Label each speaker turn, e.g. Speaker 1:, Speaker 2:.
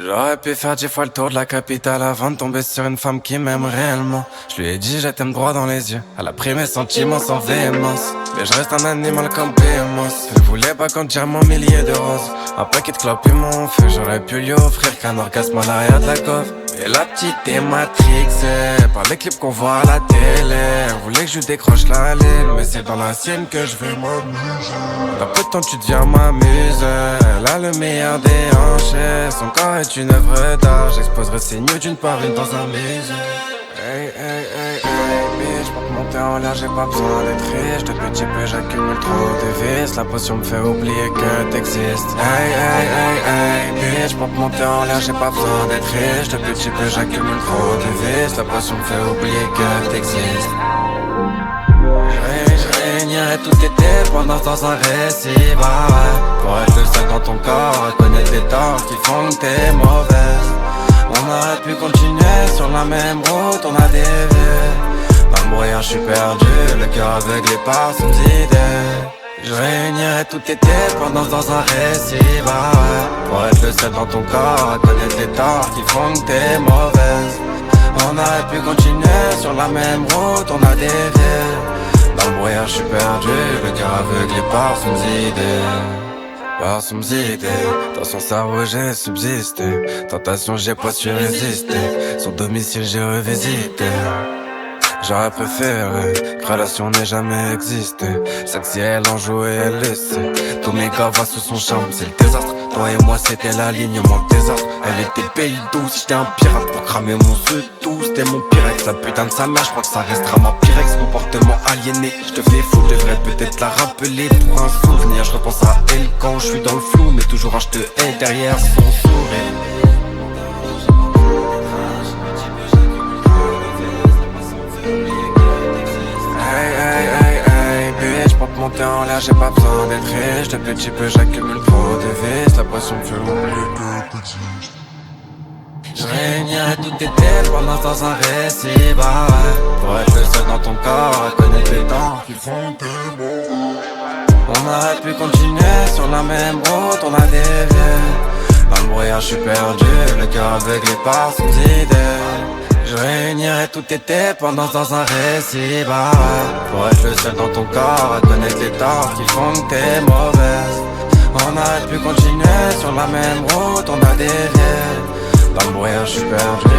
Speaker 1: J'aurais pu faire 10 fois le tour de la capitale avant de tomber sur une femme qui m'aime réellement. Je lui ai dit je t'aime droit dans les yeux. Elle a pris mes sentiments sans véhémence. Mais je reste un animal comme Behemoth. Je voulais pas qu'on tire mon millier de roses. Un paquet de clopes et mon feu. J'aurais pu lui offrir qu'un orgasme à l'arrière de la coffre. Et la petite est matrixée par les clips qu'on voit à la télé. Elle voulait que je décroche la ligne, mais c'est dans la sienne que je vais m'amuser. D'un peu de temps tu deviens ma muse. Elle a le meilleur des hanches. Son corps est une œuvre d'art. J'exposerai ses nudes d'une par une dans un musée. Hey, hey, hey, hey, bitch, pour te monter en l'air, j'ai pas besoin d'être riche. De petit peu, j'accumule trop de vices. La potion me fait oublier que t'existes. Hey, hey, hey, hey, bitch, pour te monter en l'air, j'ai pas besoin d'être riche. De petit peu, j'accumule trop de vices. La potion me fait oublier que t'existes. Je régnerai tout été pendant dans un récit, bah ouais. Pour être le seul dans ton corps, à connaître les torts qui font que t'es mauvaise. On aurait pu continuer sur la même route, on a dévié. Dans le brouillard, je suis perdu, le cœur aveuglé par ses idées. Je régnerai tout été pendant dans un récit, bah ouais. Pour être le seul dans ton corps, à connaître les torts qui font que t'es mauvaise. On aurait pu continuer sur la même route, on a dévié. Dans le brouillard, je suis perdu, le cœur aveuglé par ses idées. Par ses idées, dans son cerveau j'ai subsisté. Tentation j'ai pas su résister. Son domicile j'ai revisité. J'aurais préféré que relation n'ait jamais existé. Sexy elle en jouait, elle laissait. Tous mes gars voient sous son charme, c'est le désastre. Toi et moi c'était l'alignement de désastre. Elle était pays douce, j'étais un pirate pour cramer mon œuf tout. C'était mon pyrex, la putain de sa mère, j'crois que ça restera ma pyrex. Comportement aliéné, j'te fais fou, je devrais peut-être la rappeler pour un souvenir. Je repense à elle quand je suis dans le flou, mais toujours je te hais derrière son sourire. Pour te monter en l'air, j'ai pas besoin d'être riche. De petit peu, j'accumule trop de vices. La potion me fait oublier que t'existes. Je régnerai tout été pendant dans un récit, bah ouais. Pour être le seul dans ton corps, à connaître les temps qui font tes mots. On aurait pu continuer sur la même route, on a dévié. Dans le brouillard, je suis perdu, le cœur aveuglé par ses idées. Je régnerai tout été pendant dans un récit, bah ouais. Pour être le seul dans ton corps, à connaître les torts qui font que t'es mauvaise. On aurait pu continuer sur la même route, on a dévié. Dans le brouillard, je suis perdu,